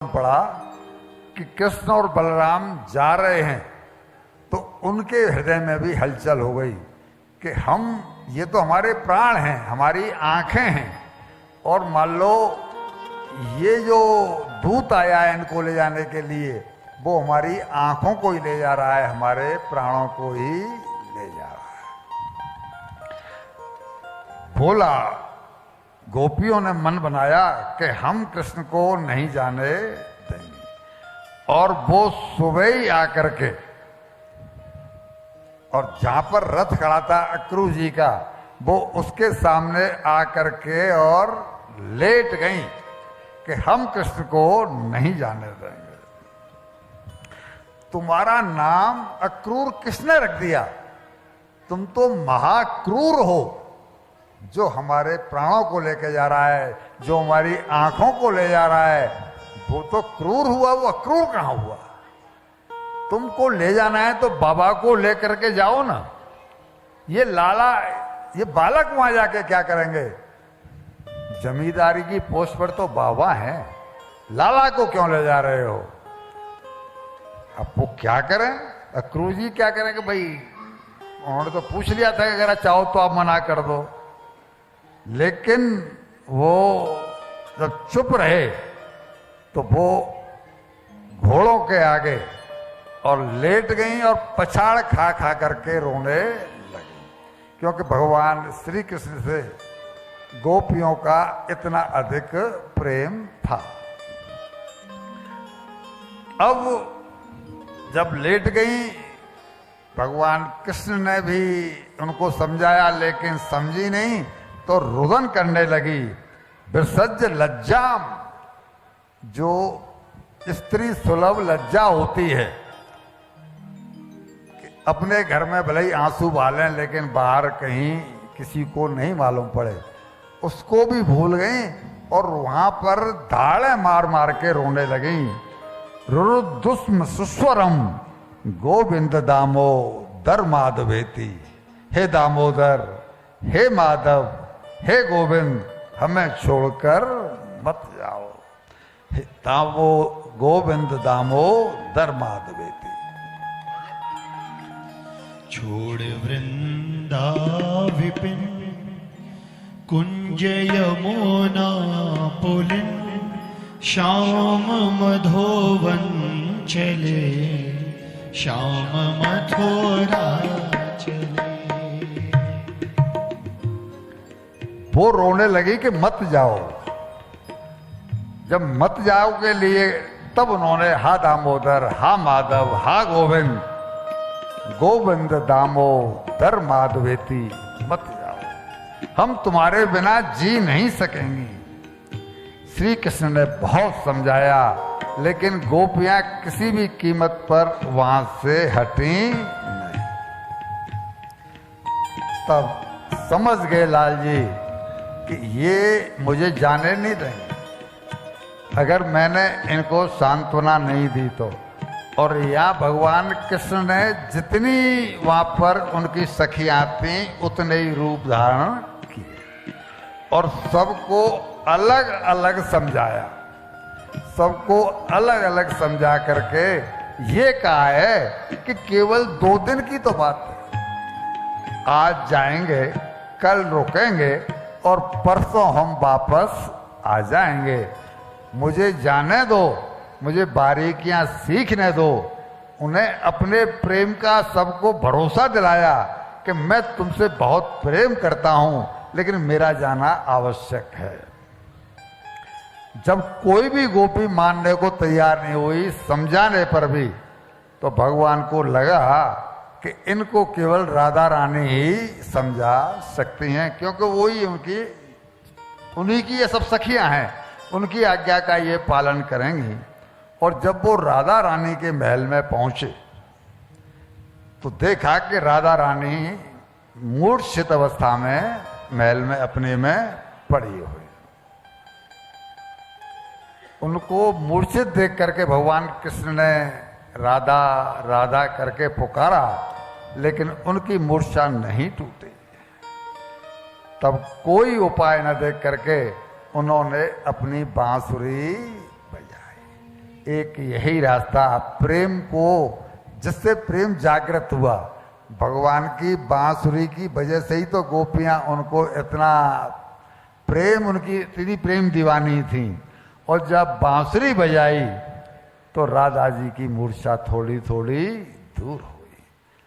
पड़ा कि कृष्ण और बलराम जा रहे हैं तो उनके हृदय में भी हलचल हो गई कि हम ये तो हमारे प्राण हैं, हमारी आंखें हैं, और मान लो ये जो दूत आया है इनको ले जाने के लिए वो हमारी आंखों को ही ले जा रहा है, हमारे प्राणों को ही ले जा रहा है। बोला गोपियों ने मन बनाया कि हम कृष्ण को नहीं जाने देंगे, और वो सुबह ही आकर के और जहां पर रथ खड़ा था अक्रू जी का वो उसके सामने आकर के और लेट गई कि हम कृष्ण को नहीं जाने देंगे। तुम्हारा नाम अक्रूर किसने रख दिया? तुम तो महाक्रूर हो, जो हमारे प्राणों को लेके जा रहा है, जो हमारी आंखों को ले जा रहा है, वो तो क्रूर हुआ, वो अक्रूर कहां हुआ? तुमको ले जाना है तो बाबा को लेकर के जाओ ना। ये लाला, ये बालक वहां जाके क्या करेंगे? जमींदारी की पोस्ट पर तो बाबा हैं, लाला को क्यों ले जा रहे हो? अब वो क्या करें? अक्रूर जी क्या करेंगे? भाई उन्होंने तो पूछ लिया था कि अगर चाहो तो आप मना कर दो, लेकिन वो जब चुप रहे तो वो घोड़ों के आगे और लेट गई और पछाड़ खा खा करके रोने लगी, क्योंकि भगवान श्री कृष्ण से गोपियों का इतना अधिक प्रेम था। अब जब लेट गई, भगवान कृष्ण ने भी उनको समझाया लेकिन समझी नहीं, तो रुदन करने लगी। विसर्ज लज्जाम, जो स्त्री सुलभ लज्जा होती है, अपने घर में भले ही आंसू बहालें लेकिन बाहर कहीं किसी को नहीं मालूम पड़े, उसको भी भूल गई और वहां पर धाड़े मार मार के रोने लगी। रुरुदुस्म सुस्वरम गोविंद दामोदर माधवेति, हे दामोदर, हे माधव, हे गोविंद, हमें छोड़कर मत जाओ। दामो गोविंद दामोदर माधवेति। छोड़ वृंदा विपिन कुंज यमुना पुलिन, श्याम मधोवन चले, श्याम मथुरा चले। वो रोने लगी कि मत जाओ। जब मत जाओ के लिए तब उन्होंने हा दामोदर, हा माधव, हा गोविंद, गोविंद दामोदर माधवेति, मत जाओ, हम तुम्हारे बिना जी नहीं सकेंगी। श्री कृष्ण ने बहुत समझाया लेकिन गोपियां किसी भी कीमत पर वहां से हटी नहीं। तब समझ गए लाल जी कि ये मुझे जाने नहीं देंगे अगर मैंने इनको सांत्वना नहीं दी तो। और यहाँ भगवान कृष्ण ने जितनी वहां पर उनकी सखियां थी उतने ही रूप धारण किए और सबको अलग अलग समझाया, सबको अलग अलग समझा करके ये कहा है कि केवल 2 दिन की तो बात है, आज जाएंगे, कल रुकेंगे और परसों हम वापस आ जाएंगे। मुझे जाने दो, मुझे बारीकियां सीखने दो। उन्हें अपने प्रेम का सबको भरोसा दिलाया कि मैं तुमसे बहुत प्रेम करता हूं लेकिन मेरा जाना आवश्यक है। जब कोई भी गोपी मानने को तैयार नहीं हुई समझाने पर भी, तो भगवान को लगा कि इनको केवल राधा रानी ही समझा सकती हैं, क्योंकि वही उन्हीं की ये सब सखियां हैं, उनकी आज्ञा का ये पालन करेंगी। और जब वो राधा रानी के महल में पहुंचे तो देखा कि राधा रानी मूर्छित अवस्था में महल में अपने में पड़ी हुई। उनको मूर्छित देख करके भगवान कृष्ण ने राधा राधा करके पुकारा लेकिन उनकी मूर्छा नहीं टूटी। तब कोई उपाय न देख करके उन्होंने अपनी बांसुरी बजाई। एक यही रास्ता प्रेम को, जिससे प्रेम जागृत हुआ, भगवान की बांसुरी की वजह से ही तो गोपियां उनको इतना प्रेम, उनकी इतनी प्रेम दीवानी थी। और जब बांसुरी बजाई तो राधा जी की मूर्छा थोड़ी थोड़ी दूर हो